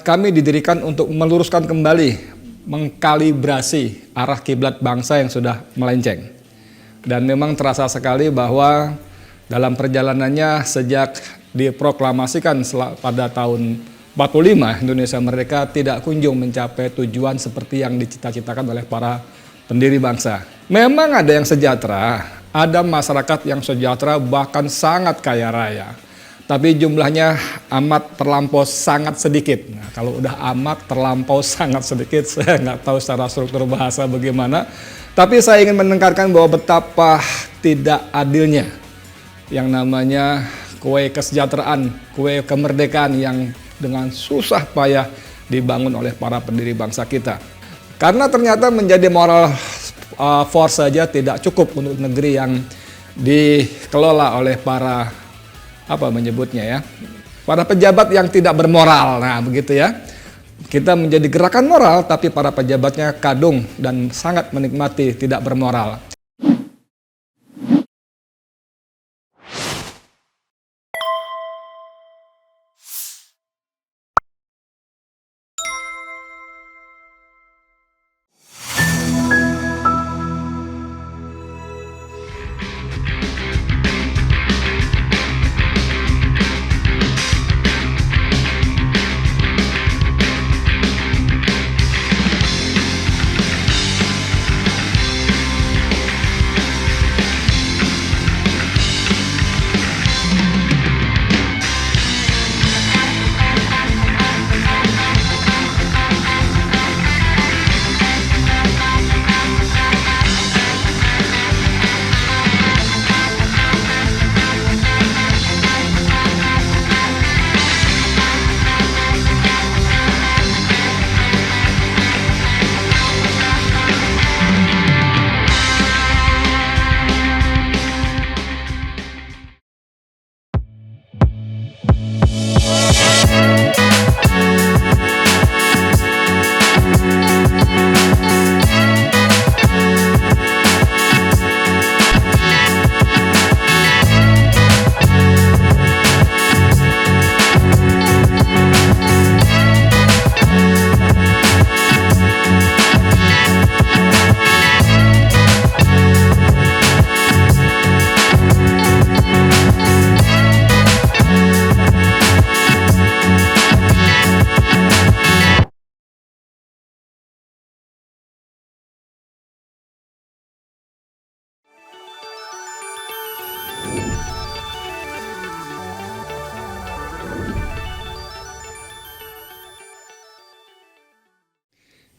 kami didirikan untuk meluruskan kembali, mengkalibrasi arah kiblat bangsa yang sudah melenceng. Dan memang terasa sekali bahwa dalam perjalanannya sejak diproklamasikan pada tahun 45 Indonesia Merdeka tidak kunjung mencapai tujuan seperti yang dicita-citakan oleh para pendiri bangsa. Memang ada yang sejahtera, ada masyarakat yang sejahtera bahkan sangat kaya raya. Tapi jumlahnya amat terlampau sangat sedikit. Nah, kalau udah amat terlampau sangat sedikit, saya nggak tahu secara struktur bahasa bagaimana. Tapi saya ingin menekankan bahwa betapa tidak adilnya yang namanya kue kesejahteraan, kue kemerdekaan yang dengan susah payah dibangun oleh para pendiri bangsa kita. Karena ternyata menjadi moral force saja tidak cukup untuk negeri yang dikelola oleh para para pejabat yang tidak bermoral. Nah, begitu ya. Kita menjadi gerakan moral, tapi para pejabatnya kadung dan sangat menikmati tidak bermoral.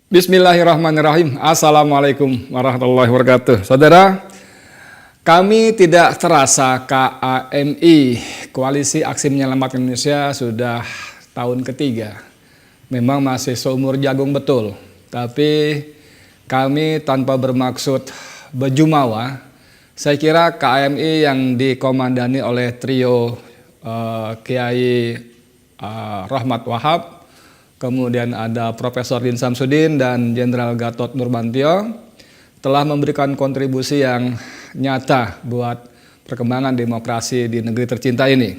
Bismillahirrahmanirrahim. Assalamualaikum warahmatullahi wabarakatuh. Saudara, kami tidak terasa KAMI, Koalisi Aksi Menyelamatkan Indonesia, sudah tahun ketiga. Memang masih seumur jagung betul, tapi kami tanpa bermaksud berjumawa. Saya kira KAMI yang dikomandani oleh trio Kiai Rahmat Wahab, kemudian ada Profesor Din Samsudin dan Jenderal Gatot Nurmantio telah memberikan kontribusi yang nyata buat perkembangan demokrasi di negeri tercinta ini.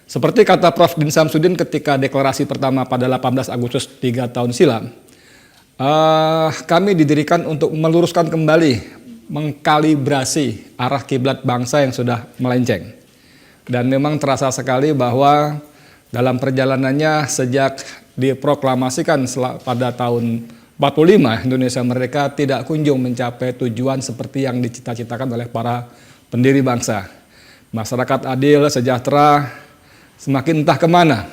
Seperti kata Prof. Din Samsudin ketika deklarasi pertama pada 18 Agustus 3 tahun silam, kami didirikan untuk meluruskan kembali, mengkalibrasi arah kiblat bangsa yang sudah melenceng. Dan memang terasa sekali bahwa dalam perjalanannya sejak diproklamasikan pada tahun 45 Indonesia Merdeka tidak kunjung mencapai tujuan seperti yang dicita-citakan oleh para pendiri bangsa. Masyarakat adil, sejahtera, semakin entah kemana.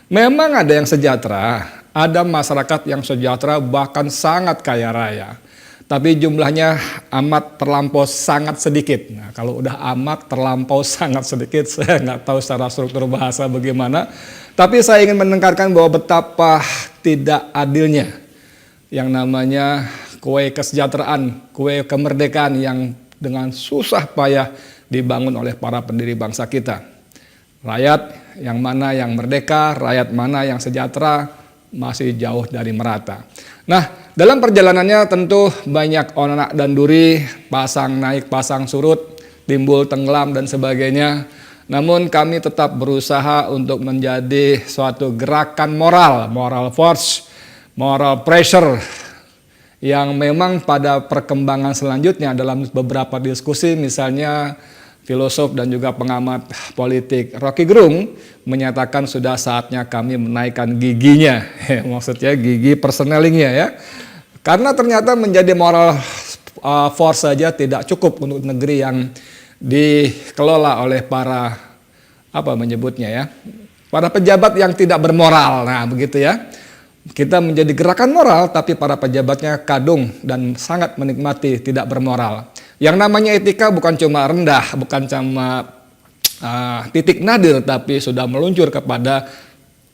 Memang ada yang sejahtera, ada masyarakat yang sejahtera bahkan sangat kaya raya. Tapi jumlahnya amat terlampau sangat sedikit. Nah, kalau udah amat terlampau sangat sedikit, saya nggak tahu secara struktur bahasa bagaimana. Tapi saya ingin menekankan bahwa betapa tidak adilnya yang namanya kue kesejahteraan, kue kemerdekaan yang dengan susah payah dibangun oleh para pendiri bangsa kita. Rakyat yang mana yang merdeka, rakyat mana yang sejahtera, masih jauh dari merata. Nah, dalam perjalanannya tentu banyak onak dan duri, pasang naik, pasang surut, timbul tenggelam dan sebagainya. Namun kami tetap berusaha untuk menjadi suatu gerakan moral force, moral pressure yang memang pada perkembangan selanjutnya dalam beberapa diskusi, misalnya filosof dan juga pengamat politik Rocky Gerung menyatakan sudah saatnya kami menaikkan giginya, maksudnya gigi personnelingnya ya. Karena ternyata menjadi moral force saja tidak cukup untuk negeri yang dikelola oleh para para pejabat yang tidak bermoral. Nah, begitu ya. Kita menjadi gerakan moral, tapi para pejabatnya kadung dan sangat menikmati tidak bermoral. Yang namanya etika bukan cuma rendah, bukan cuma titik nadir, tapi sudah meluncur kepada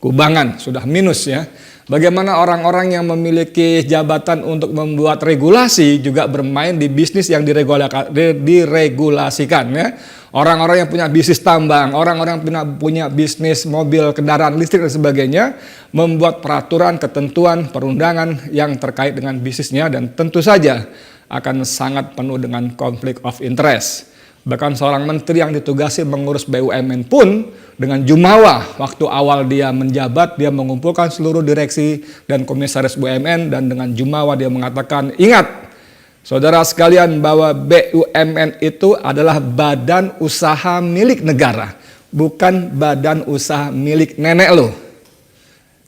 kubangan, sudah minus ya. Bagaimana orang-orang yang memiliki jabatan untuk membuat regulasi juga bermain di bisnis yang diregulasikan ya. Orang-orang yang punya bisnis tambang, orang-orang yang punya bisnis mobil, kendaraan listrik dan sebagainya, membuat peraturan, ketentuan, perundangan yang terkait dengan bisnisnya dan tentu saja akan sangat penuh dengan konflik of interest. Bahkan seorang menteri yang ditugasi mengurus BUMN pun dengan jumawa waktu awal dia menjabat, dia mengumpulkan seluruh direksi dan komisaris BUMN dan dengan jumawa dia mengatakan, ingat saudara sekalian bahwa BUMN itu adalah badan usaha milik negara, bukan badan usaha milik nenek lo.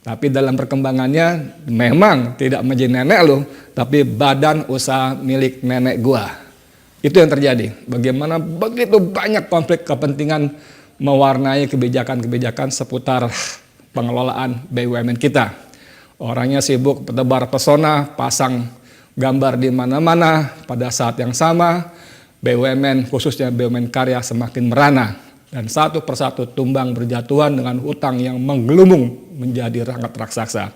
Tapi dalam perkembangannya memang tidak menjadi nenek lo, tapi badan usaha milik nenek gua. Itu yang terjadi. Bagaimana begitu banyak konflik kepentingan mewarnai kebijakan-kebijakan seputar pengelolaan BUMN kita. Orangnya sibuk tebar pesona, pasang gambar di mana-mana. Pada saat yang sama, BUMN khususnya BUMN karya semakin merana. Dan satu persatu tumbang berjatuhan dengan utang yang menggelumung menjadi sangat raksasa.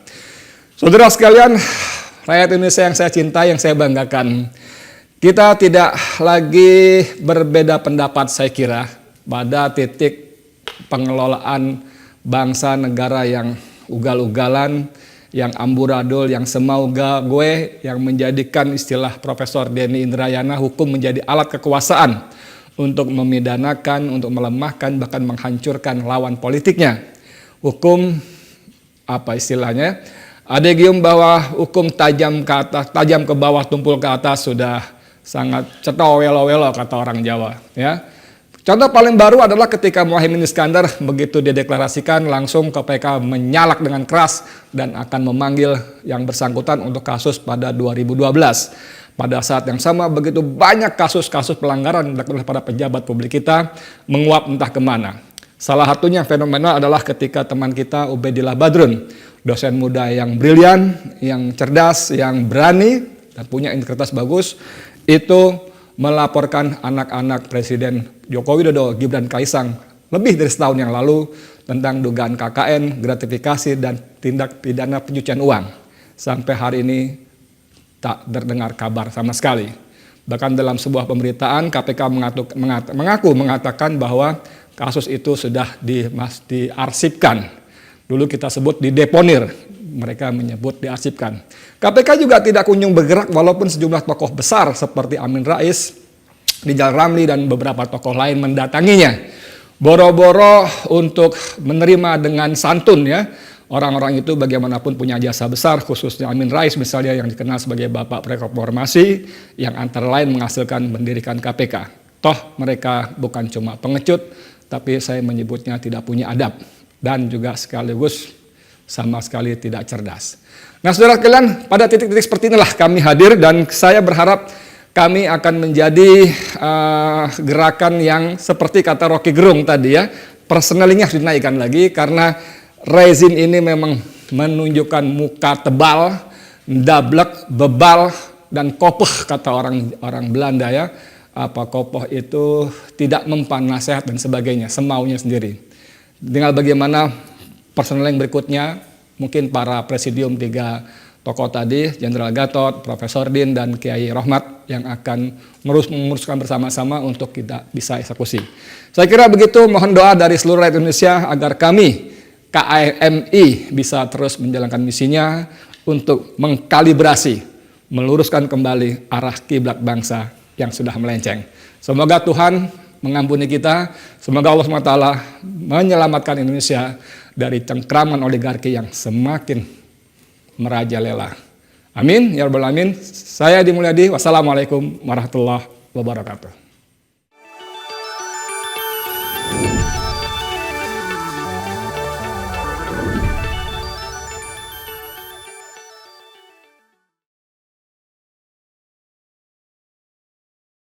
Saudara sekalian, rakyat Indonesia yang saya cintai, yang saya banggakan, kita tidak lagi berbeda pendapat saya kira pada titik pengelolaan bangsa negara yang ugal-ugalan, yang amburadul, yang semau gue, yang menjadikan istilah Profesor Denny Indrayana hukum menjadi alat kekuasaan untuk memidanakan, untuk melemahkan, bahkan menghancurkan lawan politiknya. Hukum, apa istilahnya, adegium bahwa hukum tajam ke atas, tajam ke bawah, tumpul ke atas sudah sangat cetol welo-welo kata orang Jawa ya. Contoh paling baru adalah ketika Muhaimin Iskandar begitu dideklarasikan langsung KPK menyalak dengan keras dan akan memanggil yang bersangkutan untuk kasus pada 2012. Pada saat yang sama begitu banyak kasus-kasus pelanggaran dilakukan oleh para pejabat publik kita menguap entah kemana. Salah satunya fenomenal adalah ketika teman kita Ubedillah Badrun, dosen muda yang brilian, yang cerdas, yang berani dan punya integritas bagus, itu melaporkan anak-anak Presiden Joko Widodo, Gibran Kaisang lebih dari setahun yang lalu tentang dugaan KKN, gratifikasi, dan tindak pidana pencucian uang. Sampai hari ini tak terdengar kabar sama sekali. Bahkan dalam sebuah pemberitaan KPK mengaku mengatakan bahwa kasus itu sudah diarsipkan. Dulu kita sebut dideponir. Mereka menyebut diarsipkan. KPK juga tidak kunjung bergerak walaupun sejumlah tokoh besar seperti Amin Rais, Rizal Ramli dan beberapa tokoh lain mendatanginya. Boro-boro untuk menerima dengan santun ya. Orang-orang itu bagaimanapun punya jasa besar, khususnya Amin Rais misalnya yang dikenal sebagai Bapak Reformasi yang antara lain menghasilkan mendirikan KPK. Toh mereka bukan cuma pengecut, tapi saya menyebutnya tidak punya adab dan juga sekaligus sama sekali tidak cerdas. Nah saudara sekalian, pada titik-titik seperti inilah kami hadir dan saya berharap kami akan menjadi gerakan yang seperti kata Rocky Gerung tadi ya, personalingnya harus dinaikkan lagi karena rezim ini memang menunjukkan muka tebal, dablek, bebal, dan kopoh kata orang Belanda ya. Apa kopoh itu tidak mempan nasihat dan sebagainya, semaunya sendiri. Tinggal bagaimana personel yang berikutnya, mungkin para presidium 3 tokoh tadi, Jenderal Gatot, Profesor Din, dan Kiai Rohmat yang akan menguruskan bersama-sama untuk kita bisa eksekusi. Saya kira begitu, mohon doa dari seluruh rakyat Indonesia agar kami, KAMI, bisa terus menjalankan misinya untuk mengkalibrasi, meluruskan kembali arah kiblat bangsa yang sudah melenceng. Semoga Tuhan mengampuni kita. Semoga Allah SWT menyelamatkan Indonesia dari cengkraman oligarki yang semakin merajalela. Amin ya rabbal alamin. Saya Adi Mulyadi. Wassalamualaikum warahmatullahi wabarakatuh.